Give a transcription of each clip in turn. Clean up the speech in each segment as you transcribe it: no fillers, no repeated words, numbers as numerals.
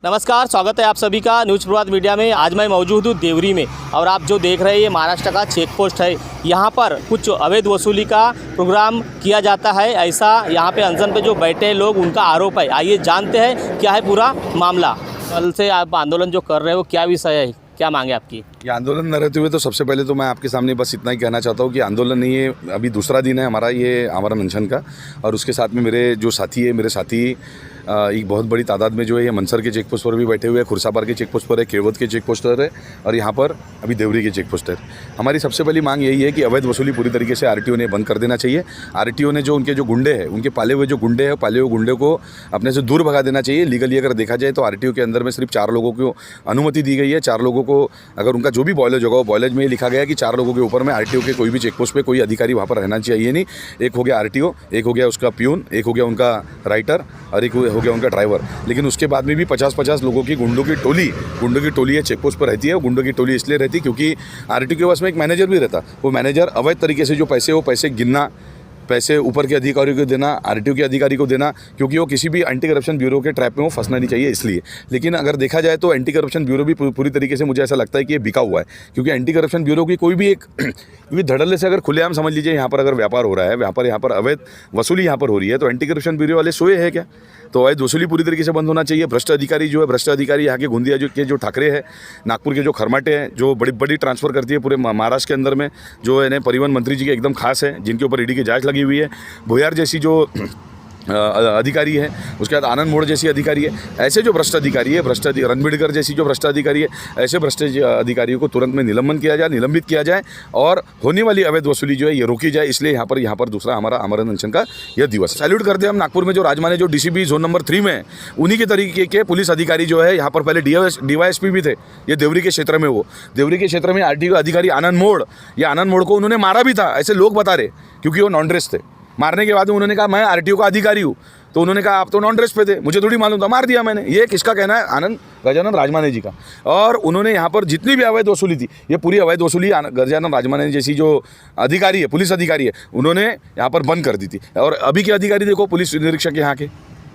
नमस्कार, स्वागत है आप सभी का न्यूज़ प्रभात मीडिया में। आज मैं मौजूद हूँ देवरी में और आप जो देख रहे हैं ये महाराष्ट्र का चेक पोस्ट है। यहाँ पर कुछ अवैध वसूली का प्रोग्राम किया जाता है, ऐसा यहाँ पे अनशन पे जो बैठे हैं लोग उनका आरोप है। आइए जानते हैं क्या है पूरा मामला। कल से आप आंदोलन जो कर रहे हो, क्या विषय है, क्या मांगे आपकी? ये आंदोलन न रहते हुए तो सबसे पहले तो मैं आपके सामने बस इतना ही कहना चाहता हूँ कि आंदोलन नहीं है, अभी दूसरा दिन है हमारा ये आमरण अनशन का। और उसके साथ में मेरे जो साथी है, मेरे साथी एक बहुत बड़ी तादाद में जो है ये मनसर के चेक पोस्ट पर भी बैठे हुए हैं, खुरसापार के चेक पोस्ट पर है, केवत के चेक पोस्ट पर है और यहाँ पर अभी देवरी के चेक पोस्ट है। हमारी सबसे पहली मांग यही है कि अवैध वसूली पूरी तरीके से आरटीओ ने बंद कर देना चाहिए। आरटीओ ने जो उनके जो गुंडे हैं, उनके पाले हुए जो गुंडे हैं, पाले हुए गुंडे को अपने से दूर भगा देना चाहिए। लीगली अगर देखा जाए तो आरटीओ के अंदर में सिर्फ 4 लोगों को अनुमति दी गई है। 4 लोगों को अगर उनका जो भी बॉयलेज होगा, वो बॉयलेज में ये लिखा गया है कि 4 लोगों के ऊपर में आरटीओ के कोई भी चेक पोस्ट पे कोई अधिकारी वहाँ पर रहना चाहिए नहीं। एक हो गया आरटीओ, एक हो गया उसका प्यून, एक हो गया उनका राइटर और एक हो गया उनका ड्राइवर। लेकिन उसके बाद में भी 50-50 लोगों की गुंडों की टोली है चेक पोस्ट पर रहती है। गुंडों की टोली इसलिए रहती क्योंकि आरटीओ के पास में एक मैनेजर भी रहता। वो मैनेजर अवैध तरीके से जो पैसे गिनना, पैसे ऊपर के अधिकारियों को देना, आरटीओ के अधिकारी को देना, क्योंकि वो किसी भी एंटी करप्शन ब्यूरो के ट्रैप में वो फंसना नहीं चाहिए इसलिए। लेकिन अगर देखा जाए तो एंटी करप्शन ब्यूरो भी पूरी तरीके से मुझे ऐसा लगता है कि ये बिका हुआ है, क्योंकि एंटी करप्शन ब्यूरो की कोई भी एक क्योंकि धड़ल्ले से अगर खुलेआम समझ लीजिए यहाँ पर अगर व्यापार हो रहा है, यहाँ पर अवैध वसूली यहाँ पर हो रही है, तो एंटी करप्शन ब्यूरो वाले सोए हैं क्या? तो अवैध वसूली पूरी तरीके से बंद होना चाहिए। भ्रष्ट अधिकारी यहाँ के गोंदिया जो ठाकरे हैं, नागपुर के जो खरमाटे हैं, जो बड़ी ट्रांसफ़र करती है पूरे महाराष्ट्र के अंदर में, जो है परिवहन मंत्री जी के एकदम खास है, जिनके ऊपर ईडी की जांच लगी हुई है। भुयार जैसी जो अधिकारी है, उसके बाद आनंद मोड़ जैसी अधिकारी है। ऐसे जो भ्रष्ट अधिकारी है, रणबीड़कर जैसी जो भ्रष्ट अधिकारी है, ऐसे भ्रष्ट अधिकारियों को तुरंत में निलंबित किया जाए और होने वाली अवैध वसूली जो है ये रोकी जाए। इसलिए यहाँ पर दूसरा हमारा आमरण अनशन का यह दिवस। सैल्यूट करते हैं हम नागपुर में जो राजमाने जो डीसीपी जोन नंबर 3 में, उन्हीं के तरीके के पुलिस अधिकारी जो है यहाँ पर पहले डीवाईएसपी भी थे ये देवरी के क्षेत्र में। वो देवरी के क्षेत्र में आरटीओ अधिकारी आनंद मोड़ को उन्होंने मारा भी था, ऐसे लोग बता रहे, क्योंकि वो नॉन ड्रेस थे। मारने के बाद में उन्होंने कहा मैं आरटीओ का अधिकारी हूँ, तो उन्होंने कहा आप तो नॉन ड्रेस पे थे, मुझे थोड़ी मालूम था, मार दिया मैंने। ये किसका कहना है? गजानन राजमाने जी का। और उन्होंने यहाँ पर जितनी भी अवैध वसूली थी, ये पूरी अवैध वसूली गजानन राजमाने जैसी जो अधिकारी है, पुलिस अधिकारी है, उन्होंने यहाँ पर बंद कर दी थी। और अभी के अधिकारी देखो, पुलिस निरीक्षक यहाँ के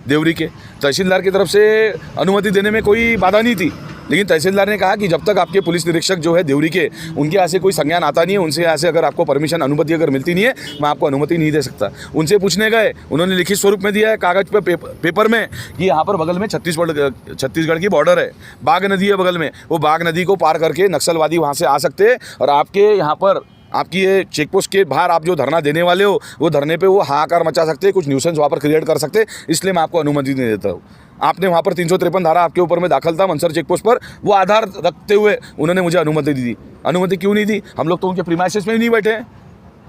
देवरी के, तहसीलदार की तरफ से अनुमति देने में कोई बाधा नहीं थी, लेकिन तहसीलदार ने कहा कि जब तक आपके पुलिस निरीक्षक जो है देवरी के, उनके यहाँ से कोई संज्ञान आता नहीं है, उनसे यहाँ से अगर आपको परमिशन अनुमति अगर मिलती नहीं है, मैं आपको अनुमति नहीं दे सकता। उनसे पूछने गए, उन्होंने लिखित स्वरूप में दिया है कागज़ पे पेपर में कि यहाँ पर बगल में छत्तीसगढ़ की बॉर्डर है, बाघ नदी है बगल में, वो बाघ नदी को पार करके नक्सलवादी वहाँ से आ सकते हैं और आपके यहाँ पर आपकी ये चेक पोस्ट के बाहर आप जो धरना देने वाले हो, वो धरने पे वो हाहाकार मचा सकते हैं, कुछ न्यूसेंस वहाँ पर क्रिएट कर सकते हैं, इसलिए मैं आपको अनुमति नहीं देता हूँ। आपने वहाँ पर 353 धारा आपके ऊपर में दाखिल था मनसर चेक पोस्ट पर, वो आधार रखते हुए उन्होंने मुझे अनुमति दी। अनुमति क्यों नहीं दी? हम लोग तो उनके प्रीमाइसेस में नहीं बैठे हैं,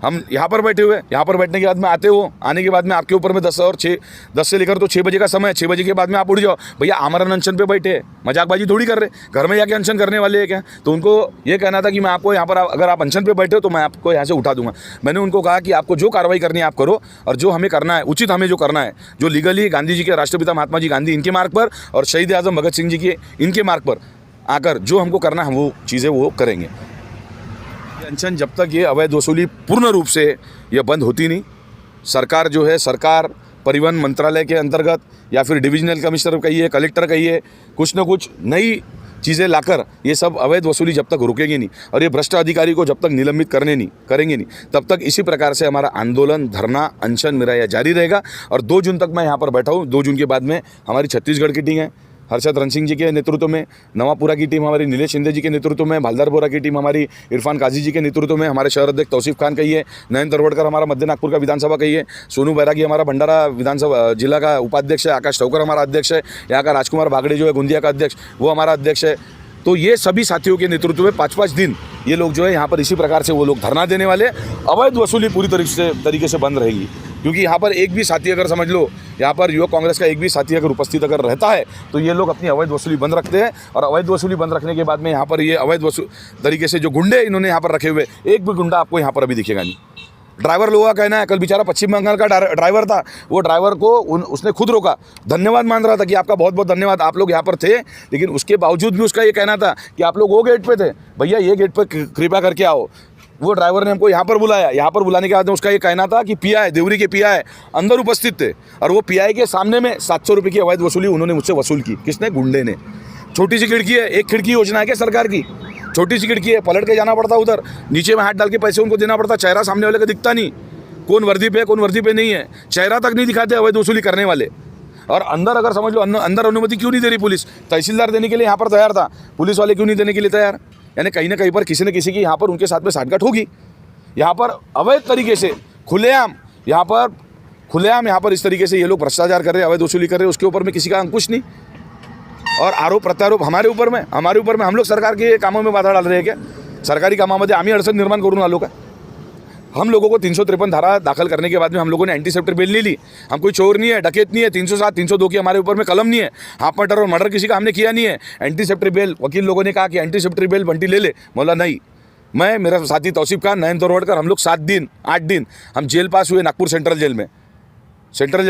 हम यहाँ पर बैठे हुए। यहाँ पर बैठने के बाद में आने के बाद में आपके ऊपर में 10 से लेकर तो 6 बजे का समय है। 6 बजे के बाद में आप उठ जाओ, भैया आमरण अनशन पे बैठे, मजाकबाजी थोड़ी कर रहे, घर में जाके अनशन करने वाले हैं क्या? तो उनको ये कहना था कि मैं आपको यहाँ पर अगर आप अनशन पे बैठे हो तो मैं आपको यहाँ से उठा दूंगा। मैंने उनको कहा कि आपको जो कार्रवाई करनी है आप करो, और जो हमें करना है उचित, हमें जो करना है, जो लीगली गांधी जी के, राष्ट्रपिता महात्मा जी गांधी इनके मार्ग पर और शहीद आजम भगत सिंह जी के इनके मार्ग पर आकर जो हमको करना है, हम वो चीज़ें वो करेंगे। अनशन जब तक ये अवैध वसूली पूर्ण रूप से ये बंद होती नहीं, सरकार जो है, सरकार परिवहन मंत्रालय के अंतर्गत या फिर डिविजनल कमिश्नर कहिए, कलेक्टर कहिए, कुछ न कुछ नई चीज़ें लाकर ये सब अवैध वसूली जब तक रुकेगी नहीं और ये भ्रष्ट अधिकारी को जब तक निलंबित करेंगे नहीं, तब तक इसी प्रकार से हमारा आंदोलन, धरना, अनशन मेरा यह जारी रहेगा। और 2 जून तक मैं यहाँ पर बैठा हूँ। 2 जून के बाद में हमारी छत्तीसगढ़ की टीम है, हर्षद रण सिंह जी के नेतृत्व में, नवापुरा की टीम हमारी नीलेश शिंदे जी के नेतृत्व में, भालदारपुरा की टीम हमारी इरफान काजी जी के नेतृत्व में, हमारे शहर अध्यक्ष तौसीफ खान कहिए, नयन तरवड़कर हमारा मध्य नागपुर का विधानसभा कहिए, सोनू बैरागी हमारा भंडारा विधानसभा जिला का उपाध्यक्ष है, आकाश ठोकर हमारा अध्यक्ष है, यहाँ का राजकुमार बागड़े जो है गोंदिया का अध्यक्ष, वो हमारा अध्यक्ष है। तो ये सभी साथियों के नेतृत्व में 5-5 दिन ये लोग जो है यहाँ पर इसी प्रकार से वो लोग धरना देने वाले। अवैध वसूली पूरी तरीके से बंद रहेगी, क्योंकि यहाँ पर एक भी साथी अगर समझ लो, यहाँ पर युवक कांग्रेस का एक भी साथी अगर उपस्थित अगर रहता है तो ये लोग अपनी अवैध वसूली बंद रखते हैं। और अवैध वसूली बंद रखने के बाद में यहाँ पर ये अवैध तरीके से जो गुंडे इन्होंने यहाँ पर रखे हुए, एक भी गुंडा आपको यहाँ पर अभी दिखेगा नहीं। ड्राइवर लोगों का कहना है, कल बेचारा पश्चिम बंगाल का ड्राइवर था, वो ड्राइवर को उसने खुद रोका, धन्यवाद मान रहा था कि आपका बहुत बहुत धन्यवाद, आप लोग यहाँ पर थे, लेकिन उसके बावजूद भी उसका ये कहना था कि आप लोग वो गेट पे थे, भैया ये गेट पर कृपया करके आओ। वो ड्राइवर ने हमको यहाँ पर बुलाया, यहाँ पर बुलाने के बाद में उसका ये कहना था कि पीआई देवरी के पीआई अंदर उपस्थित थे और वो पीआई के सामने में 700 रुपये की अवैध वसूली उन्होंने मुझसे वसूल की। किसने? गुंडे ने। छोटी सी खिड़की है, एक खिड़की योजना है क्या सरकार की? छोटी सी खिड़की है, पलट के जाना पड़ता उधर, नीचे में हाथ डाल के पैसे उनको देना पड़ता, चेहरा सामने वाले का दिखता नहीं, कौन वर्दी पे है कौन वर्दी पे नहीं है, चेहरा तक नहीं दिखाते अवैध वसूली करने वाले। और अंदर अगर समझ लो अंदर अनुमति क्यों नहीं दे रही पुलिस? तहसीलदार देने के लिए यहाँ पर तैयार था, पुलिस वाले क्यों नहीं देने के लिए तैयार? यानी कहीं ना कहीं पर किसी न किसी की यहाँ पर उनके साथ में साठगांठ होगी। यहाँ पर अवैध तरीके से खुलेआम यहाँ पर इस तरीके से ये लोग भ्रष्टाचार कर रहे हैं, अवैध वसूली कर रहे हैं, उसके ऊपर में किसी का अंकुश नहीं। और आरोप प्रत्यारोप हमारे ऊपर में हम लोग सरकार के कामों में बाधा डाल रहे हैं क्या? सरकारी कामामध्ये आम्ही अडचण निर्माण करून आलो का? हम लोगों को 353 धारा दाखिल करने के बाद में हम लोगों ने एंटीसेप्टर बेल नहीं ली। हम कोई चोर नहीं है, डकैत नहीं है, 307 302 की हमारे ऊपर में कलम नहीं है, हाफ मर्डर और मर्डर किसी का हमने किया नहीं है। एंटीसेप्टर बेल वकील लोगों ने कहा कि एंटीसेप्टर बेल बंटी ले ले, बोला नहीं। मैं, मेरा साथी तौसीफ खान, नयन तोरवड़कर, हम लोग 7 दिन 8 दिन हम जेल पास हुए नागपुर सेंट्रल जेल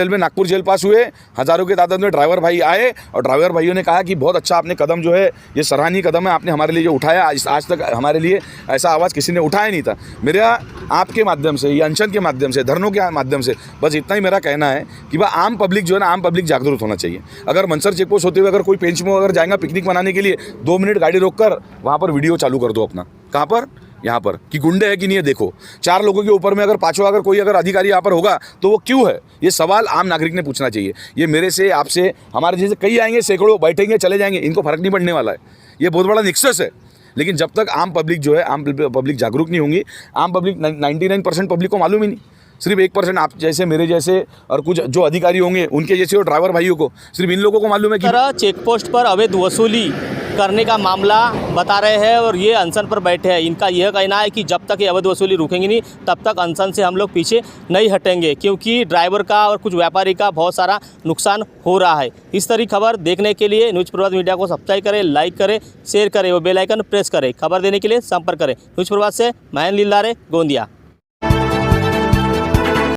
में। नागपुर जेल पास हुए, हज़ारों की तादाद में ड्राइवर भाई आए और ड्राइवर भाइयों ने कहा कि बहुत अच्छा आपने कदम जो है, ये सराहनीय कदम है, आपने हमारे लिए जो उठाया, आज तक हमारे लिए ऐसा आवाज़ किसी ने उठाया नहीं था। मेरा आपके माध्यम से, ये अनशन के माध्यम से, धरनों के माध्यम से बस इतना ही मेरा कहना है कि भाई आम पब्लिक जो है ना, आम पब्लिक जागरूक होना चाहिए। अगर मनसर चेकपोस्ट होते हुए अगर कोई पेंच में अगर जाएगा पिकनिक मनाने के लिए, 2 मिनट गाड़ी रोक कर वहाँ पर वीडियो चालू कर दो अपना। कहाँ पर? यहाँ पर, कि गुंडे है कि नहीं है देखो। 4 लोगों के ऊपर में अगर पाँचों अगर कोई अगर अधिकारी यहाँ पर होगा तो वो क्यों है? ये सवाल आम नागरिक ने पूछना चाहिए। ये मेरे से, आपसे, हमारे जैसे कई आएंगे, सैकड़ों बैठेंगे चले जाएंगे, इनको फर्क नहीं पड़ने वाला है। ये बहुत बड़ा निक्सस है। लेकिन जब तक आम पब्लिक जो है, आम पब्लिक जागरूक नहीं होंगी, आम पब्लिक 99% पब्लिक को मालूम ही नहीं, सिर्फ 1% आप जैसे, मेरे जैसे और कुछ जो अधिकारी होंगे उनके जैसे और ड्राइवर भाइयों को, सिर्फ इन लोगों को मालूम है कि तरह चेक पोस्ट पर अवैध वसूली करने का मामला बता रहे हैं और ये अनशन पर बैठे हैं। इनका यह कहना है कि जब तक ये अवैध वसूली रुकेंगी नहीं तब तक अनशन से हम लोग पीछे नहीं हटेंगे, क्योंकि ड्राइवर का और कुछ व्यापारी का बहुत सारा नुकसान हो रहा है। इस तरह खबर देखने के लिए न्यूज़ प्रभात मीडिया को सब्सक्राइब करें, लाइक करें, शेयर करें और बेल आइकन प्रेस करें। खबर देने के लिए संपर्क करें। न्यूज़ प्रभात से मैं लीलारे गोंदिया।